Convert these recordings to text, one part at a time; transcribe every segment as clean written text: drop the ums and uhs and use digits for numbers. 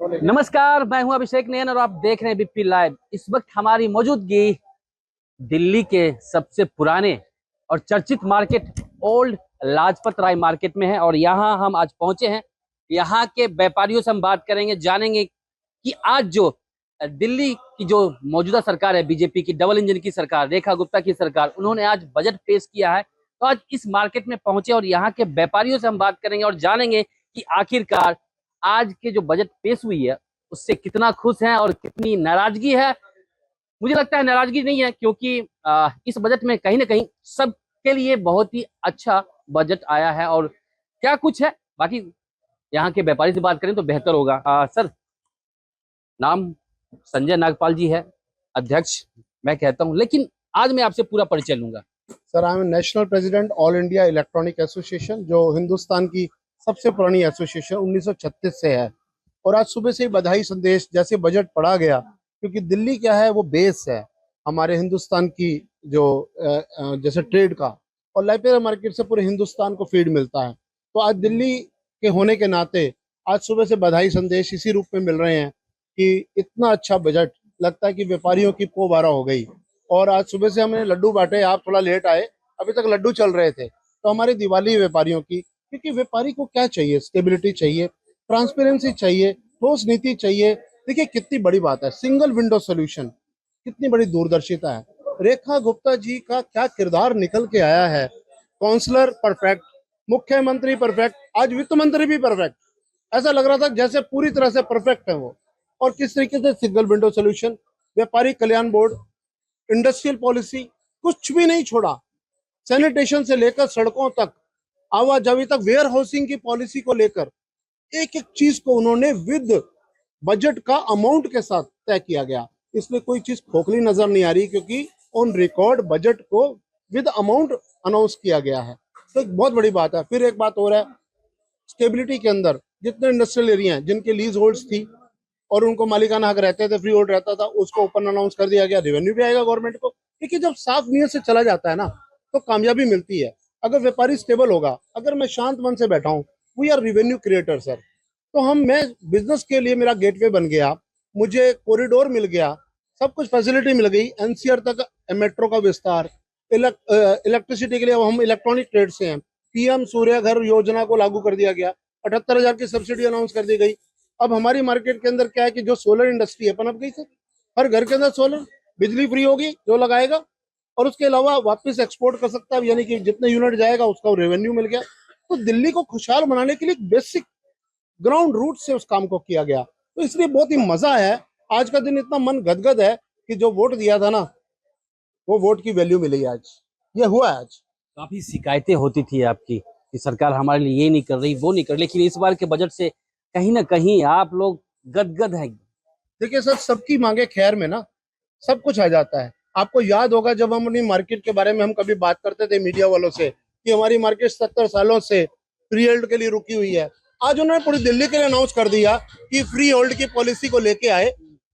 नमस्कार, मैं हूं अभिषेक नयन और आप देख रहे हैं बीपी लाइव। इस वक्त हमारी मौजूदगी दिल्ली के सबसे पुराने और चर्चित market old Lajpat Rai market में है और यहां हम आज पहुंचे हैं। यहां के व्यापारियों से हम बात करेंगे, जानेंगे कि आज जो दिल्ली की जो मौजूदा सरकार है, बीजेपी की डबल इंजन की सरकार, रेखा गुप्ता की सरकार, उन्होंने आज बजट पेश किया है। तो आज इस मार्केट में पहुंचे और यहाँ के व्यापारियों से हम बात करेंगे और जानेंगे कि आखिरकार आज के जो बजट पेश हुई है उससे कितना खुश हैं और कितनी नाराजगी है। मुझे लगता है नाराजगी नहीं है, क्योंकि इस बजट में कहीं ना कहीं सबके लिए बहुत ही अच्छा बजट आया है। और क्या कुछ है, बाकी यहाँ के व्यापारी से बात करें तो बेहतर होगा। सर, नाम संजय नागपाल जी है, अध्यक्ष मैं कहता हूँ, लेकिन आज मैं आपसे पूरा परिचय लूंगा। Sir, I am national president all India electronic association, जो हिंदुस्तान की सबसे पुरानी एसोसिएशन 1936 से है। और आज सुबह से ही बधाई संदेश जैसे बजट पढ़ा गया, क्योंकि दिल्ली क्या है, वो बेस है हमारे हिंदुस्तान की, जो जैसे ट्रेड का, और लाइब्रेरी मार्केट से पूरे हिंदुस्तान को फीड मिलता है। तो आज दिल्ली के होने के नाते आज सुबह से बधाई संदेश इसी रूप में मिल रहे हैं कि इतना अच्छा बजट, लगता है कि व्यापारियों की पोबारा हो गई। और आज सुबह से हमने लड्डू बांटे, आप थोड़ा लेट आए, अभी तक लड्डू चल रहे थे। तो हमारी दिवाली व्यापारियों की, क्योंकि व्यापारी को क्या चाहिए, स्टेबिलिटी चाहिए, ट्रांसपेरेंसी चाहिए, ठोस नीति चाहिए। देखिए कितनी बड़ी बात है, सिंगल विंडो सोल्यूशन, कितनी बड़ी दूरदर्शिता है। रेखा गुप्ता जी का क्या किरदार निकल के आया है। काउंसलर परफेक्ट, मुख्यमंत्री परफेक्ट, आज वित्त मंत्री भी परफेक्ट। ऐसा लग रहा था जैसे पूरी तरह से परफेक्ट है वो। और किस तरीके से सिंगल विंडो सोल्यूशन, व्यापारी कल्याण बोर्ड, इंडस्ट्रियल पॉलिसी, कुछ भी नहीं छोड़ा। सैनिटेशन से लेकर सड़कों तक, आवाजाही तक, वेयर हाउसिंग की पॉलिसी को लेकर एक एक चीज को उन्होंने विद बजट का अमाउंट के साथ तय किया गया। इसमें कोई चीज खोखली नजर नहीं आ रही, क्योंकि ऑन रिकॉर्ड बजट को विद अमाउंट अनाउंस किया गया है। तो एक बहुत बड़ी बात है। फिर एक बात और है, स्टेबिलिटी के अंदर जितने इंडस्ट्रियल एरिया हैं जिनके लीज होल्ड्स थी और उनको मालिकाना हक रहते थे, फ्री होल्ड रहता था, उसको ओपन अनाउंस कर दिया गया। रेवेन्यू भी आएगा गवर्नमेंट को, क्योंकि जब साफ नियत से चला जाता है ना, तो कामयाबी मिलती है। अगर व्यापारी स्टेबल होगा, अगर मैं शांत मन से बैठा हूँ, we are revenue creator sir. तो मैं बिजनेस के लिए, मेरा गेटवे बन गया, मुझे कॉरिडोर मिल गया, सब कुछ फैसिलिटी मिल गई, एनसीआर तक मेट्रो का विस्तार, इलेक्ट्रिसिटी के लिए हम इलेक्ट्रॉनिक ट्रेड से हैं। पीएम सूर्य घर योजना को लागू कर दिया गया, 78,000 की सब्सिडी अनाउंस कर दी गई। अब हमारी मार्केट के अंदर क्या है कि जो सोलर इंडस्ट्री है पनप गई सर, हर घर के अंदर सोलर, बिजली फ्री होगी जो लगाएगा, और उसके अलावा वापस एक्सपोर्ट कर सकता है, यानी कि जितने यूनिट जाएगा उसका रेवेन्यू मिल गया। तो दिल्ली को खुशहाल बनाने के लिए बेसिक ग्राउंड रूट से उस काम को किया गया। तो इसलिए बहुत ही मजा है। आज का दिन इतना मन गदगद है कि जो वोट दिया था ना, वो वोट की वैल्यू मिली आज, ये हुआ आज। काफी शिकायतें होती थी आपकी कि सरकार हमारे लिए ये नहीं कर रही, वो नहीं कर रही, लेकिन इस बार के बजट से कहीं ना कहीं आप लोग गदगद हैं। देखिए सर, सबकी मांगे खैर में ना सब कुछ आ जाता है। आपको याद होगा जब हम अपनी मार्केट के बारे में हम कभी बात करते थे मीडिया वालों से, कि हमारी मार्केट 70 सालों से फ्री होल्ड के लिए रुकी हुई है। आज उन्होंने पूरी दिल्ली के लिए अनाउंस कर दिया कि फ्री होल्ड की पॉलिसी को लेके आए,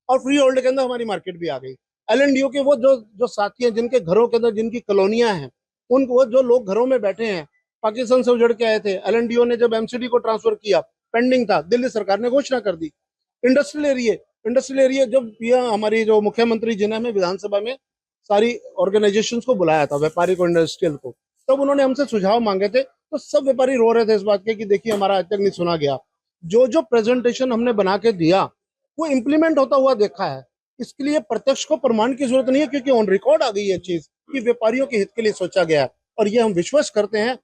और फ्री होल्ड के अंदर हमारी मार्केट भी आ गई। एलएनडीओ के वो जो जो साथी हैं, जिनके घरों के अंदर जिनकी कॉलोनियां हैं, उनको, वो जो लोग घरों में बैठे हैं, पाकिस्तान से उजड़ के आए थे, एलएनडीओ ने जब एमसीडी को ट्रांसफर किया, पेंडिंग था, दिल्ली सरकार ने घोषणा कर दी। इंडस्ट्रियल एरिया जब हमारी जो मुख्यमंत्री जी ने हमें विधानसभा में सारी ऑर्गेनाइजेशंस को बुलाया था, व्यापारी को, इंडस्ट्रियल को, तब उन्होंने हमसे सुझाव मांगे थे। तो सब व्यापारी रो रहे थे इस बात के कि देखिए हमारा आज तक नहीं सुना गया। जो जो प्रेजेंटेशन हमने बना के दिया वो इम्प्लीमेंट होता हुआ देखा है। इसके लिए प्रत्यक्ष को प्रमाण की जरूरत नहीं है, क्योंकि ऑन रिकॉर्ड आ गई है चीज कि व्यापारियों के हित के लिए सोचा गया है। और ये हम विश्वास करते हैं,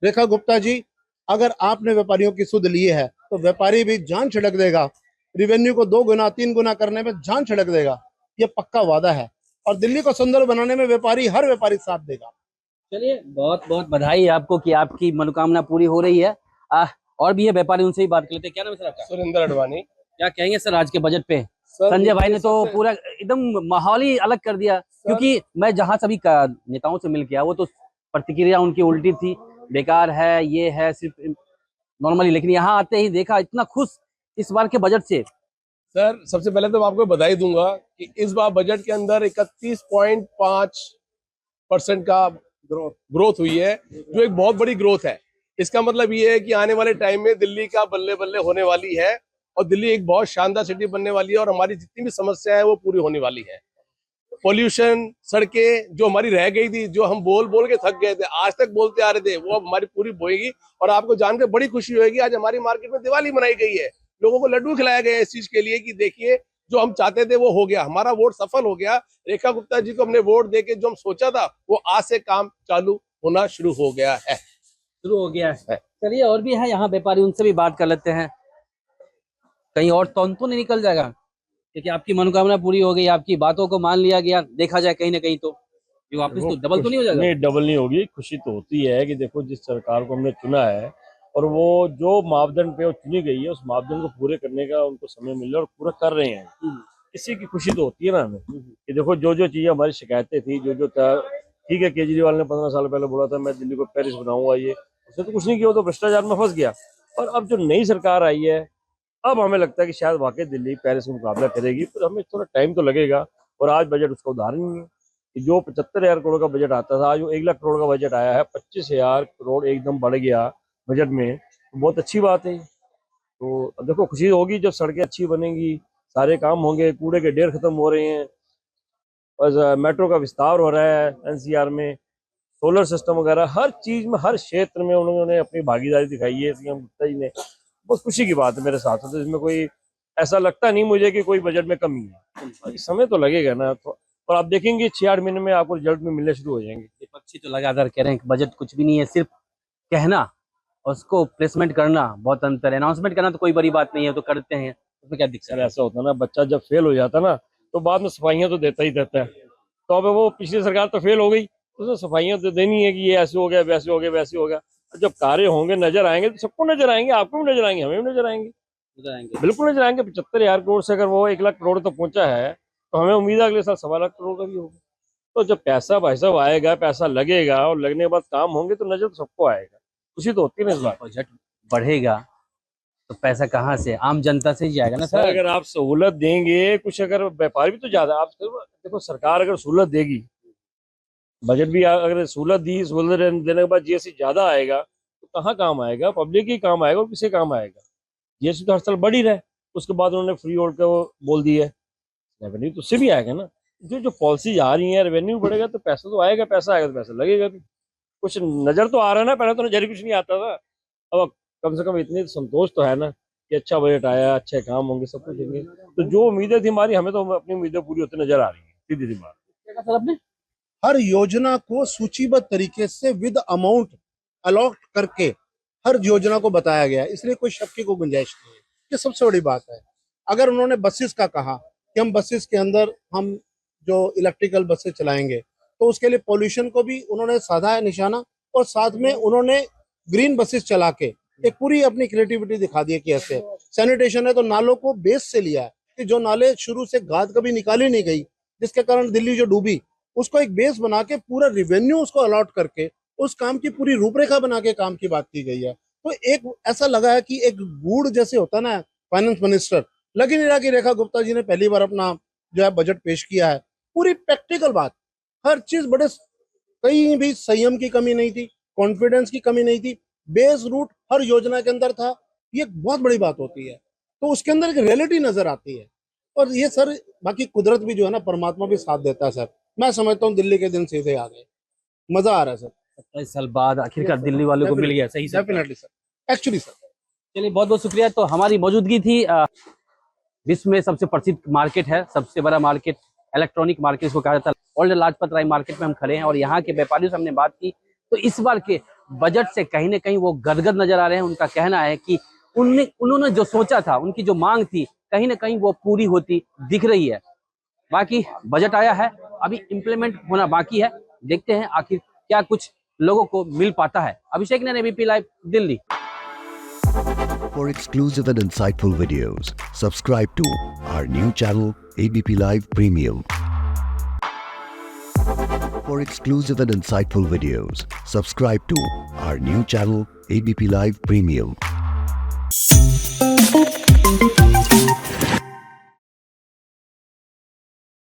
रेखा गुप्ता जी, अगर आपने व्यापारियों की सुध ली है तो व्यापारी भी जान छिड़क देगा, रिवेन्यू को 2 गुना 3 गुना करने में जान छिड़क देगा। ये पक्का वादा है, और दिल्ली को सुंदर बनाने में व्यापारी, हर व्यापारी साथ देगा। चलिए, बहुत बहुत बधाई है आपको कि आपकी मनोकामना पूरी हो रही है। और भी है व्यापारी, उनसे ही बात कर लेते हैं। क्या नाम है सर आपका? सुरेंद्र अडवाणी। क्या कहेंगे सर आज के बजट पे? सर, संजय भाई ने तो पूरा एकदम माहौल ही अलग कर दिया, क्योंकि मैं जहां सभी नेताओं से मिल के आया, वो तो प्रतिक्रिया उनकी उल्टी थी, बेकार है, ये है, सिर्फ नॉर्मली। लेकिन यहाँ आते ही देखा इतना खुश इस बार के बजट से। सर, सबसे पहले तो मैं आपको बधाई दूंगा कि इस बार बजट के अंदर 31.5% का ग्रोथ हुई है, जो एक बहुत बड़ी ग्रोथ है। इसका मतलब ये है कि आने वाले टाइम में दिल्ली का बल्ले बल्ले होने वाली है। और दिल्ली एक बहुत शानदार सिटी बनने वाली है और हमारी जितनी भी समस्या है वो पूरी होने वाली है। पॉल्यूशन, सड़कें जो हमारी रह गई थी, जो हम बोल बोल के थक गए थे, आज तक बोलते आ रहे थे, वो अब हमारी पूरी होएगी। और आपको जानकर बड़ी खुशी होगी, आज हमारी मार्केट में दिवाली मनाई गई है, लोगों को लड्डू खिलाया गया इस चीज के लिए कि देखिए जो हम चाहते थे वो हो गया, हमारा वोट सफल हो गया। रेखा गुप्ता जी को हमने वोट देके जो हम सोचा था वो आज से काम चालू होना शुरू हो गया है। शुरू हो गया है। चलिए और भी है यहाँ व्यापारी, उनसे भी बात कर लेते हैं। कहीं और तो नहीं निकल जाएगा, क्योंकि आपकी मनोकामना पूरी हो गई, आपकी बातों को मान लिया गया, देखा जाए कहीं ना कहीं तो ये वापस तो डबल तो नहीं हो जाएगा? नहीं, डबल नहीं होगी। खुशी तो होती है कि देखो जिस सरकार को हमने चुना है और वो जो मापदंड पे वो चुनी गई है उस मापदंड को पूरे करने का उनको समय मिल रहा है और पूरा कर रहे हैं। इसी की खुशी तो होती है ना हमें कि देखो जो जो चीजें हमारी शिकायतें थी, जो जो ठीक है, केजरीवाल ने 15 साल पहले बोला था मैं दिल्ली को पेरिस बनाऊंगा, ये उसने तो कुछ नहीं किया, वो तो भ्रष्टाचार में फंस गया। और अब जो नई सरकार आई है, अब हमें लगता है कि शायद वाकई दिल्ली पेरिस में मुकाबला करेगी, पर हमें थोड़ा टाइम तो लगेगा। और आज बजट उसका उदाहरण नहीं है कि जो 75,000 करोड़ का बजट आता था, आज वो 1 लाख करोड़ का बजट आया है, 25,000 करोड़ एकदम बढ़ गया बजट में, तो बहुत अच्छी बात है। तो अब देखो खुशी होगी जब सड़कें अच्छी बनेंगी, सारे काम होंगे, कूड़े के ढेर खत्म हो रहे हैं, और मेट्रो का विस्तार हो रहा है एनसीआर में, सोलर सिस्टम वगैरह हर चीज में, हर क्षेत्र में उन्होंने अपनी भागीदारी दिखाई है सीएम गुप्ता जी ने। बहुत खुशी की बात है मेरे साथ, तो इसमें कोई ऐसा लगता नहीं मुझे कि कोई बजट में कमी है। समय तो लगेगा ना, तो और आप देखेंगे 6-8 महीने में आपको रिजल्ट में मिलने शुरू हो जाएंगे। विपक्षी तो लगातार कह रहे हैं कि बजट कुछ भी नहीं है, सिर्फ कहना और उसको प्लेसमेंट करना बहुत अंतर है। अनाउंसमेंट करना तो कोई बड़ी बात नहीं है, तो करते हैं, उसमें क्या दिक्कत सर है? ऐसा होता है ना, बच्चा जब फेल हो जाता ना तो बाद में सफाइयाँ तो देता ही देता है। तो अब वो पिछली सरकार तो फेल हो गई, उसने सफाइयाँ तो देनी है कि ये ऐसे हो गया, वैसे हो गया, वैसे हो गया। जब कार्य होंगे, नजर आएंगे, तो सबको नजर आएंगे, आपको भी नजर आएंगे, हमें भी नजर आएंगे, बिल्कुल नजर आएंगे। 75,000 करोड़ से अगर वो 1 लाख करोड़ तो पहुंचा है, तो हमें उम्मीद है अगले साल 1.25 लाख करोड़ का भी होगा। तो जब पैसा भाई साहब आएगा, पैसा लगेगा और लगने के बाद काम होंगे तो नजर तो सबको आएगा। खुशी तो होती है ना इस बात। बजट बढ़ेगा तो पैसा कहाँ से? आम जनता से ही जाएगा ना सर सर। अगर आप सहूलत देंगे कुछ, अगर व्यापारी भी तो ज्यादा, आप देखो सरकार अगर सहूलत देगी, बजट भी अगर सहूलत दी, सहूलत देने के बाद जीएसटी ज्यादा आएगा तो कहाँ काम आएगा? पब्लिक ही काम आएगा और किसे काम आएगा? जीएसटी तो हर साल बढ़ ही रहा है, उसके बाद उन्होंने फ्री होल्ड का वो बोल दिया है, रेवेन्यू तो उससे भी आएगा ना। जो पॉलिसी आ रही है, रेवेन्यू बढ़ेगा तो पैसा तो आएगा, पैसा आएगा तो पैसा लगेगा भी। कुछ नजर तो आ रहा है ना, पहले तो नजर कुछ नहीं आता था, अब कम से कम इतनी संतोष तो है ना कि अच्छा बजट आया, अच्छे काम होंगे, सब कुछ होंगे। तो जो उम्मीदें थी हमारी, हमें तो अपनी उम्मीदें पूरी होती नजर आ रही है, सीधी सी बात। सर अपने हर योजना को सूचीबद्ध तरीके से विद अमाउंट अलॉट करके हर योजना को बताया गया है, इसलिए कोई शक की कोई गुंजाइश नहीं है। ये सबसे बड़ी बात है। अगर उन्होंने बसेस का कहा कि हम बसेस के अंदर हम जो इलेक्ट्रिकल बसेस चलाएंगे, तो उसके लिए पोल्यूशन को भी उन्होंने साधा है निशाना, और साथ में उन्होंने ग्रीन बसेस चला के एक पूरी अपनी क्रिएटिविटी दिखा दी है कि ऐसे सैनिटेशन है तो नालों को बेस से लिया है कि जो नाले शुरू से गाद कभी निकाली नहीं गई, जिसके कारण दिल्ली जो डूबी, उसको एक बेस बना के पूरा रिवेन्यू उसको अलॉट करके उस काम की पूरी रूपरेखा बना के काम की बात की गई है। तो एक ऐसा लगा है कि एक गूढ़ जैसे होता ना फाइनेंस मिनिस्टर, लग ही नहीं रहा कि रेखा गुप्ता जी ने पहली बार अपना जो है बजट पेश किया है। पूरी प्रैक्टिकल बात, हर चीज बड़े, कहीं भी संयम की कमी नहीं थी, कॉन्फिडेंस की कमी नहीं थी, बेस रूट हर योजना के अंदर था। ये बहुत बड़ी बात होती है, तो उसके अंदर एक रियलिटी नजर आती है। और ये सर बाकी कुदरत भी जो है ना, परमात्मा भी साथ देता है सर। मैं समझता हूँ दिल्ली के दिन सीधे आ गए, मजा आ रहा है सर। 27 साल बाद आखिरकार दिल्ली वालों को मिल गया सही sir. Definitely sir, actually sir. चलिए बहुत बहुत शुक्रिया। तो हमारी मौजूदगी थी विश्व में सबसे प्रसिद्ध मार्केट है, सबसे बड़ा मार्केट, इलेक्ट्रॉनिक मार्केट इसको कहा जाता है, ओल्ड लाजपत राय मार्केट में हम खड़े हैं और यहाँ के व्यापारियों से हमने बात की। तो इस बार के बजट से कहीं ना कहीं वो गदगद नजर आ रहे हैं। उनका कहना है कि उन्होंने जो सोचा था, उनकी जो मांग थी, कहीं ना कहीं वो पूरी होती दिख रही है। बाकी बजट आया है, अभी इम्प्लीमेंट होना बाकी है, देखते हैं आखिर क्या कुछ लोगों को मिल पाता है। अभिषेक ने ABP live Delhi. For exclusive and insightful videos, subscribe to our new channel ABP Live Premium. For exclusive and insightful videos, subscribe to our new channel ABP Live Premium.